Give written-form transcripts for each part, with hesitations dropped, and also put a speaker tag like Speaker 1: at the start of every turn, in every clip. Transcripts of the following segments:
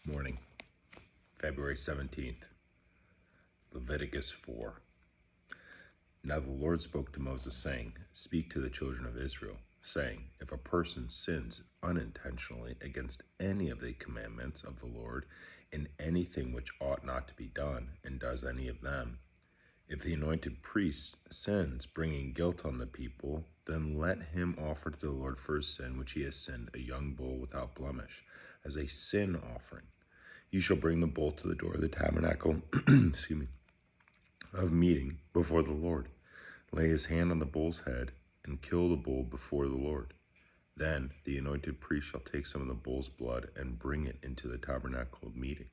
Speaker 1: Morning, February 17th, Leviticus 4. Now the Lord spoke to Moses, saying, Speak to the children of Israel, saying, If a person sins unintentionally against any of the commandments of the Lord in anything which ought not to be done, and does any of them, if the anointed priest sins, bringing guilt on the people, then let him offer to the Lord for his sin which he has sinned a young bull without blemish, as a sin offering. You shall bring the bull to the door of the tabernacle of meeting before the Lord. Lay his hand on the bull's head and kill the bull before the Lord. Then the anointed priest shall take some of the bull's blood and bring it into the tabernacle of meeting.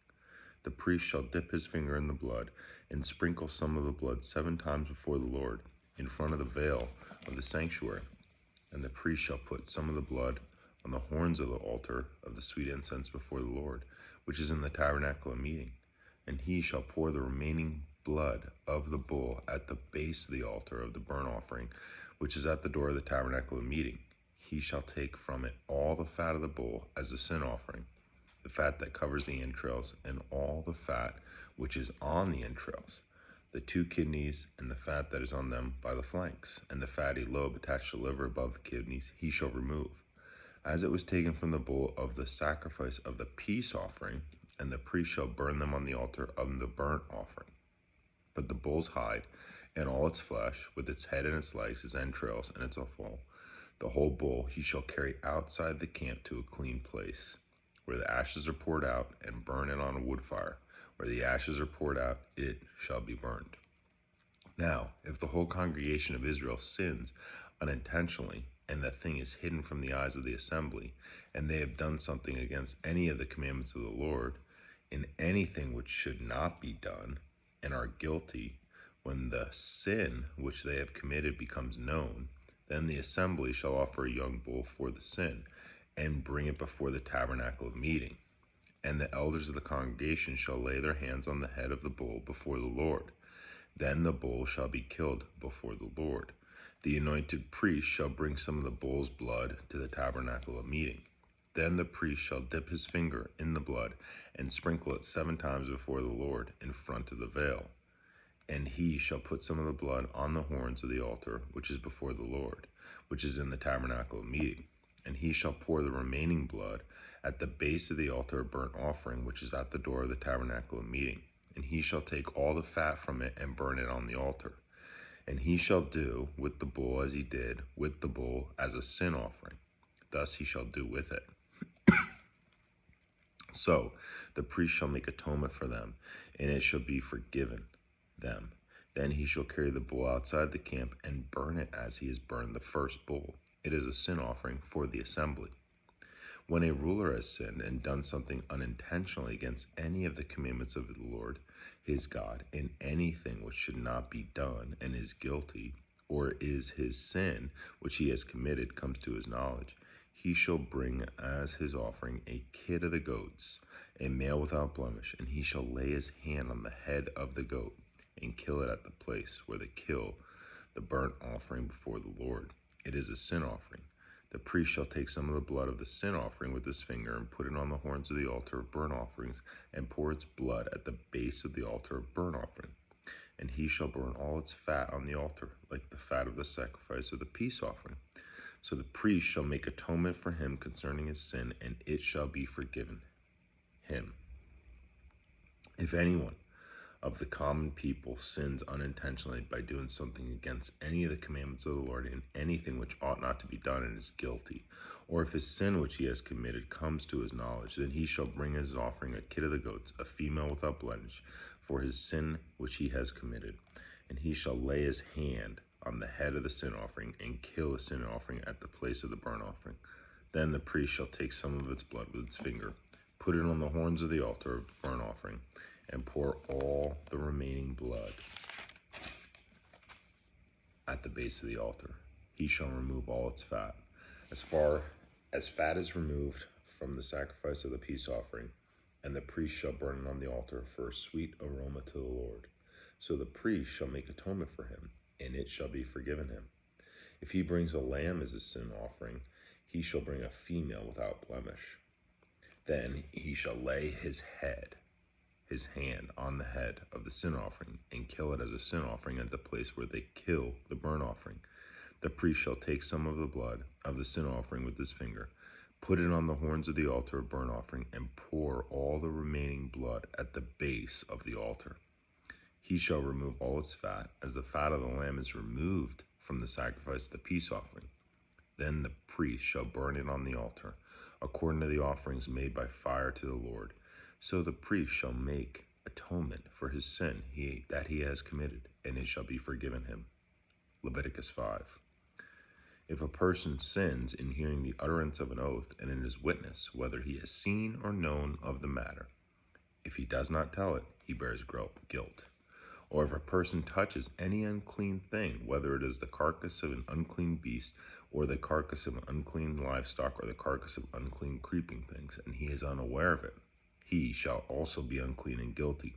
Speaker 1: The priest shall dip his finger in the blood and sprinkle some of the blood 7 times before the Lord in front of the veil of the sanctuary. And the priest shall put some of the blood on the horns of the altar of the sweet incense before the Lord, which is in the tabernacle of meeting. And he shall pour the remaining blood of the bull at the base of the altar of the burnt offering, which is at the door of the tabernacle of meeting. He shall take from it all the fat of the bull as a sin offering, the fat that covers the entrails, and all the fat which is on the entrails, the 2 kidneys, and the fat that is on them by the flanks, and the fatty lobe attached to the liver above the kidneys he shall remove, as it was taken from the bull of the sacrifice of the peace offering, and the priest shall burn them on the altar of the burnt offering. But the bull's hide, and all its flesh, with its head and its legs, its entrails, and its offal, the whole bull he shall carry outside the camp to a clean place, where the ashes are poured out, and burn it on a wood fire. Where the ashes are poured out, it shall be burned. Now, if the whole congregation of Israel sins unintentionally, and the thing is hidden from the eyes of the assembly, and they have done something against any of the commandments of the Lord, in anything which should not be done, and are guilty, when the sin which they have committed becomes known, then the assembly shall offer a young bull for the sin, and bring it before the tabernacle of meeting. And the elders of the congregation shall lay their hands on the head of the bull before the Lord. Then the bull shall be killed before the Lord. The anointed priest shall bring some of the bull's blood to the tabernacle of meeting. Then the priest shall dip his finger in the blood and sprinkle it 7 times before the Lord in front of the veil. And he shall put some of the blood on the horns of the altar, which is before the Lord, which is in the tabernacle of meeting. And he shall pour the remaining blood at the base of the altar of burnt offering, which is at the door of the tabernacle of meeting. And he shall take all the fat from it and burn it on the altar. And he shall do with the bull as he did with the bull as a sin offering. Thus he shall do with it. So the priest shall make atonement for them, and it shall be forgiven them. Then he shall carry the bull outside the camp and burn it as he has burned the first bull. It is a sin offering for the assembly. When a ruler has sinned and done something unintentionally against any of the commandments of the Lord, his God, in anything which should not be done, and is guilty, or is his sin which he has committed comes to his knowledge, he shall bring as his offering a kid of the goats, a male without blemish, and he shall lay his hand on the head of the goat, and kill it at the place where they kill the burnt offering before the Lord. It is a sin offering. The priest shall take some of the blood of the sin offering with his finger and put it on the horns of the altar of burnt offerings, and pour its blood at the base of the altar of burnt offering. And he shall burn all its fat on the altar, like the fat of the sacrifice of the peace offering. So the priest shall make atonement for him concerning his sin, and it shall be forgiven him. If anyone of the common people sins unintentionally by doing something against any of the commandments of the Lord in anything which ought not to be done, and is guilty, or if his sin which he has committed comes to his knowledge, then he shall bring as offering a kid of the goats, a female without blemish, for his sin which he has committed. And he shall lay his hand on the head of the sin offering and kill the sin offering at the place of the burnt offering. Then the priest shall take some of its blood with its finger, put it on the horns of the altar of the burnt offering, and pour all the remaining blood at the base of the altar. He shall remove all its fat. As far as fat is removed from the sacrifice of the peace offering, and the priest shall burn it on the altar for a sweet aroma to the Lord. So the priest shall make atonement for him, and it shall be forgiven him. If he brings a lamb as a sin offering, he shall bring a female without blemish. Then he shall lay his hand on the head of the sin offering, and kill it as a sin offering at the place where they kill the burnt offering. The priest shall take some of the blood of the sin offering with his finger, put it on the horns of the altar of burnt offering, and pour all the remaining blood at the base of the altar. He shall remove all its fat, as the fat of the lamb is removed from the sacrifice of the peace offering. Then the priest shall burn it on the altar, according to the offerings made by fire to the Lord. So the priest shall make atonement for his sin that he has committed, and it shall be forgiven him. Leviticus 5. If a person sins in hearing the utterance of an oath and in his witness, whether he has seen or known of the matter, if he does not tell it, he bears guilt. Or if a person touches any unclean thing, whether it is the carcass of an unclean beast, or the carcass of unclean livestock, or the carcass of unclean creeping things, and he is unaware of it, he shall also be unclean and guilty.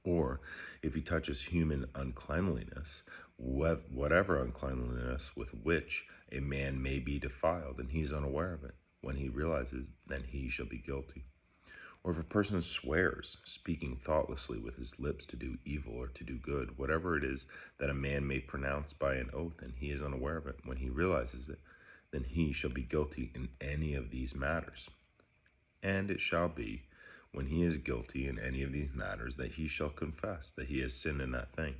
Speaker 1: Or if he touches human uncleanliness, whatever uncleanliness with which a man may be defiled, and he is unaware of it, when he realizes, then he shall be guilty. Or if a person swears, speaking thoughtlessly with his lips to do evil or to do good, whatever it is that a man may pronounce by an oath, and he is unaware of it, when he realizes it, then he shall be guilty in any of these matters. And it shall be, when he is guilty in any of these matters, that he shall confess that he has sinned in that thing,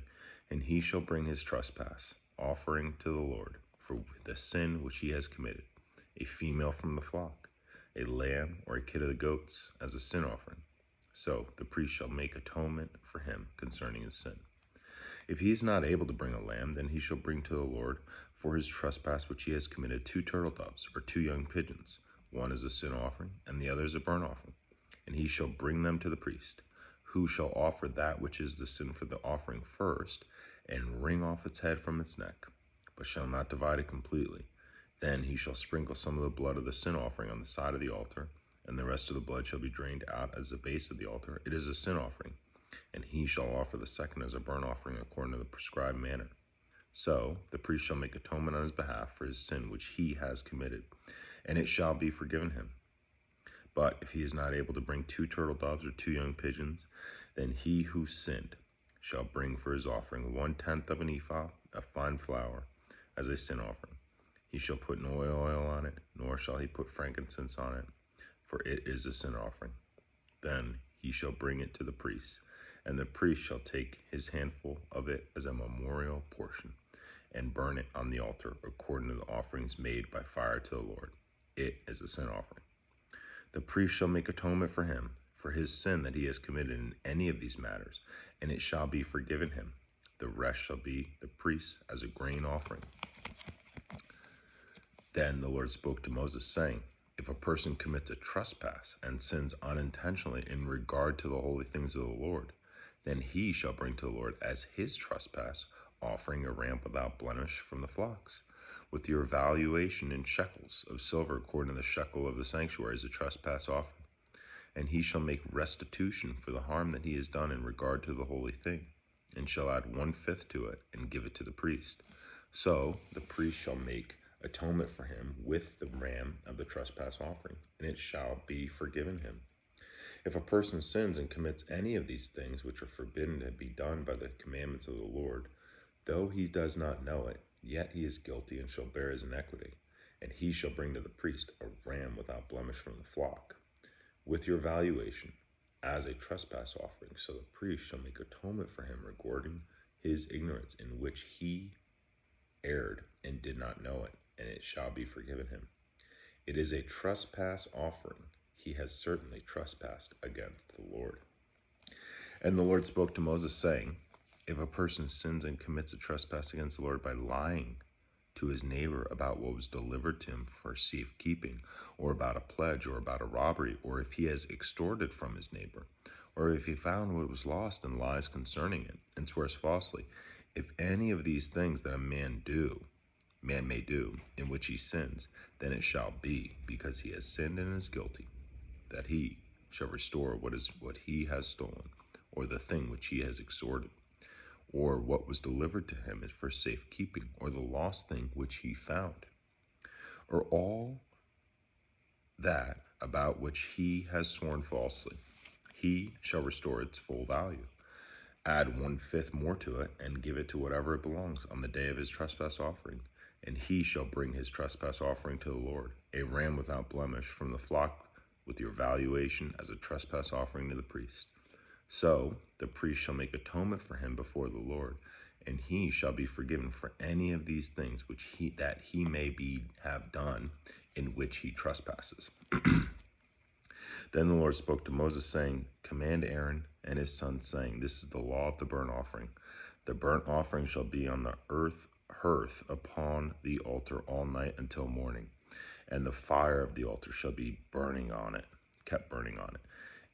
Speaker 1: and he shall bring his trespass, offering to the Lord for the sin which he has committed, a female from the flock, a lamb or a kid of the goats as a sin offering. So the priest shall make atonement for him concerning his sin. If he is not able to bring a lamb, then he shall bring to the Lord for his trespass which he has committed 2 turtle doves or 2 young pigeons, one is a sin offering and the other is a burnt offering. And he shall bring them to the priest, who shall offer that which is the sin for the offering first, and wring off its head from its neck, but shall not divide it completely. Then he shall sprinkle some of the blood of the sin offering on the side of the altar, and the rest of the blood shall be drained out as the base of the altar. It is a sin offering, and he shall offer the second as a burnt offering according to the prescribed manner. So the priest shall make atonement on his behalf for his sin which he has committed, and it shall be forgiven him. But if he is not able to bring 2 turtle doves or 2 young pigeons, then he who sinned shall bring for his offering 1/10 of an ephah of fine flour as a sin offering. He shall put no oil on it, nor shall he put frankincense on it, for it is a sin offering. Then he shall bring it to the priest, and the priest shall take his handful of it as a memorial portion, and burn it on the altar according to the offerings made by fire to the Lord. It is a sin offering. The priest shall make atonement for him, for his sin that he has committed in any of these matters, and it shall be forgiven him. The rest shall be the priest as a grain offering. Then the Lord spoke to Moses, saying, if a person commits a trespass and sins unintentionally in regard to the holy things of the Lord, then he shall bring to the Lord as his trespass, offering a ram without blemish from the flocks, with your valuation in shekels of silver according to the shekel of the sanctuary as a trespass offering. And he shall make restitution for the harm that he has done in regard to the holy thing, and shall add 1/5 to it, and give it to the priest. So the priest shall make atonement for him with the ram of the trespass offering, and it shall be forgiven him. If a person sins and commits any of these things which are forbidden to be done by the commandments of the Lord, though he does not know it, yet he is guilty and shall bear his iniquity, and he shall bring to the priest a ram without blemish from the flock, with your valuation, as a trespass offering. So the priest shall make atonement for him regarding his ignorance in which he erred and did not know it, and it shall be forgiven him. It is a trespass offering. He has certainly trespassed against the Lord. And the Lord spoke to Moses, saying, if a person sins and commits a trespass against the Lord by lying to his neighbor about what was delivered to him for safekeeping, or about a pledge, or about a robbery, or if he has extorted from his neighbor, or if he found what was lost and lies concerning it, and swears falsely, if any of these things that a man may do, in which he sins, then it shall be, because he has sinned and is guilty, that he shall restore what he has stolen, or the thing which he has extorted, or what was delivered to him is for safekeeping, or the lost thing which he found, or all that about which he has sworn falsely. He shall restore its full value. Add 1/5 more to it, and give it to whatever it belongs on the day of his trespass offering. And he shall bring his trespass offering to the Lord, a ram without blemish from the flock, with your valuation as a trespass offering to the priest. So the priest shall make atonement for him before the Lord, and he shall be forgiven for any of these things which he may have done in which he trespasses. Then the Lord spoke to Moses, saying, Command Aaron and his sons, saying, This is the law of the burnt offering. The burnt offering shall be on the hearth upon the altar all night until morning, and the fire of the altar shall be kept burning on it.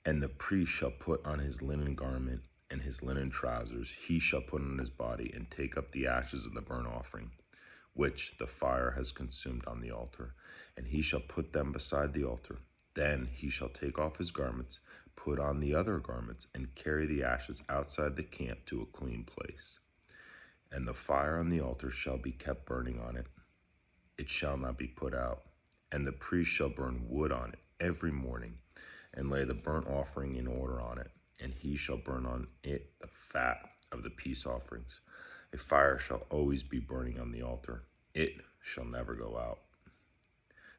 Speaker 1: And the priest shall put on his linen garment and his linen trousers, he shall put on his body, and take up the ashes of the burnt offering, which the fire has consumed on the altar, and he shall put them beside the altar. Then he shall take off his garments, put on the other garments, and carry the ashes outside the camp to a clean place. And the fire on the altar shall be kept burning on it. It shall not be put out. And the priest shall burn wood on it every morning, and lay the burnt offering in order on it. And he shall burn on it the fat of the peace offerings. A fire shall always be burning on the altar. It shall never go out.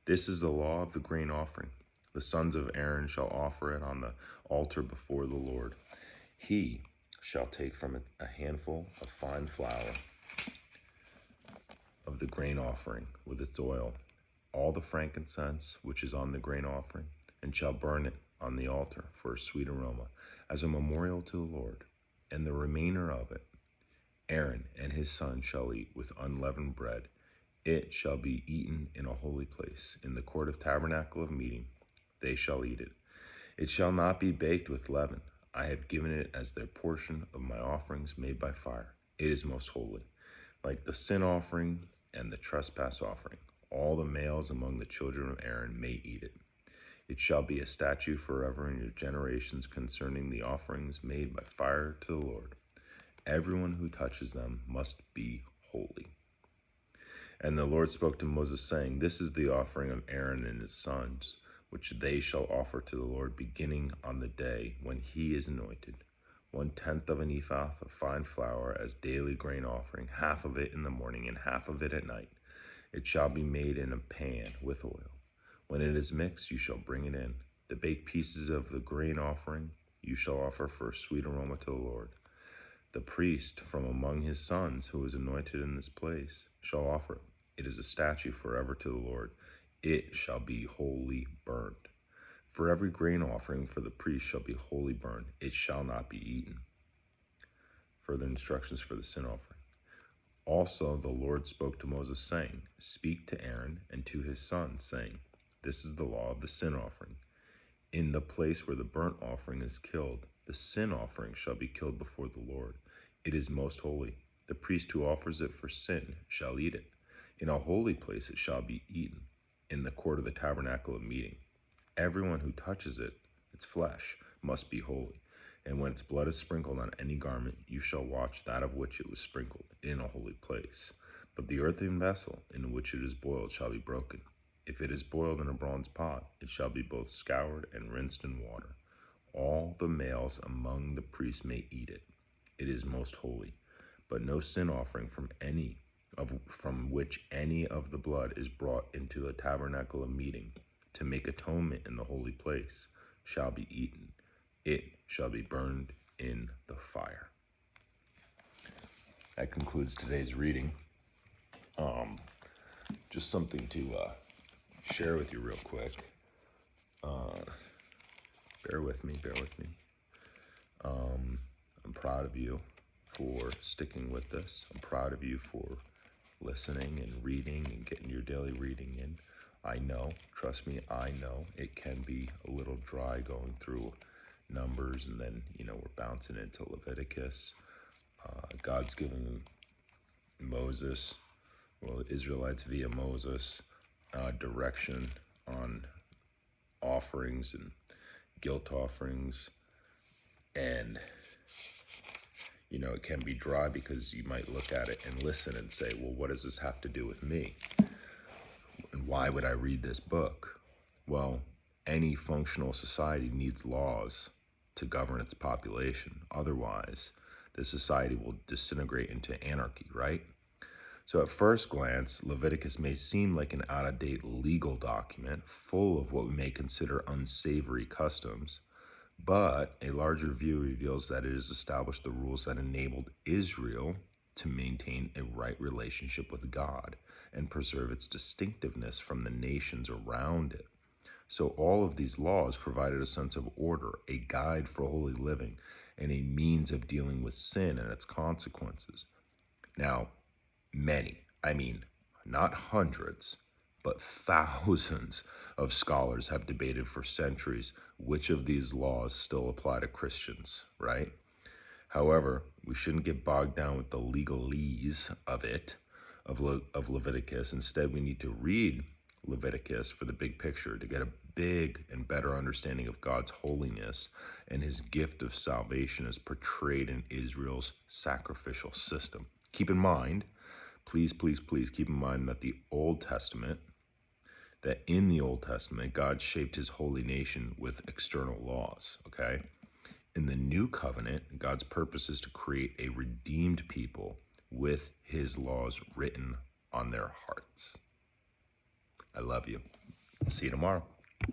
Speaker 1: This is the law of the grain offering. The sons of Aaron shall offer it on the altar before the Lord. He shall take from it a handful of fine flour of the grain offering with its oil, all the frankincense which is on the grain offering, and shall burn it on the altar for a sweet aroma, as a memorial to the Lord. And the remainder of it Aaron and his sons shall eat with unleavened bread. It shall be eaten in a holy place, in the court of tabernacle of meeting. They shall eat it. It shall not be baked with leaven. I have given it as their portion of my offerings made by fire. It is most holy, like the sin offering and the trespass offering. All the males among the children of Aaron may eat it. It shall be a statute forever in your generations concerning the offerings made by fire to the Lord. Everyone who touches them must be holy. And the Lord spoke to Moses, saying, This is the offering of Aaron and his sons, which they shall offer to the Lord, beginning on the day when he is anointed. 1/10 of an ephah of fine flour as daily grain offering, half of it in the morning and half of it at night. It shall be made in a pan with oil. When it is mixed, you shall bring it in. The baked pieces of the grain offering you shall offer for a sweet aroma to the Lord. The priest from among his sons, who is anointed in this place, shall offer it. It is a statute forever to the Lord. It shall be wholly burned. For every grain offering for the priest shall be wholly burned. It shall not be eaten. Further instructions for the sin offering. Also the Lord spoke to Moses, saying, Speak to Aaron and to his sons, saying, This is the law of the sin offering. In the place where the burnt offering is killed, the sin offering shall be killed before the Lord. It is most holy. The priest who offers it for sin shall eat it. In a holy place it shall be eaten, in the court of the tabernacle of meeting. Everyone who touches it, its flesh, must be holy. And when its blood is sprinkled on any garment, you shall wash that of which it was sprinkled in a holy place. But the earthen vessel in which it is boiled shall be broken. If it is boiled in a bronze pot, it shall be both scoured and rinsed in water. All the males among the priests may eat it. It is most holy. But no sin offering from which any of the blood is brought into the tabernacle of meeting to make atonement in the holy place shall be eaten. It shall be burned in the fire. That concludes today's reading. Just something to share with you real quick. Bear with me. I'm proud of you for sticking with this. I'm proud of you for listening and reading and getting your daily reading in. I know, trust me, I know it can be a little dry going through Numbers, and then, we're bouncing into Leviticus. God's giving Moses, the Israelites via Moses, direction on offerings and guilt offerings. And, it can be dry because you might look at it and listen and say, well, what does this have to do with me? And why would I read this book? Well, any functional society needs laws to govern its population. Otherwise, the society will disintegrate into anarchy, right? So at first glance, Leviticus may seem like an out-of-date legal document full of what we may consider unsavory customs, but a larger view reveals that it has established the rules that enabled Israel to maintain a right relationship with God and preserve its distinctiveness from the nations around it. So all of these laws provided a sense of order, a guide for holy living, and a means of dealing with sin and its consequences. Now, many, I mean, not hundreds, but thousands of scholars have debated for centuries which of these laws still apply to Christians, right? However, we shouldn't get bogged down with the legalese of it, of Leviticus. Instead, we need to read Leviticus for the big picture to get a big and better understanding of God's holiness and his gift of salvation as portrayed in Israel's sacrificial system. Keep in mind, please keep in mind that in the Old Testament, God shaped his holy nation with external laws, okay? In the New Covenant, God's purpose is to create a redeemed people with his laws written on their hearts. I love you. See you tomorrow.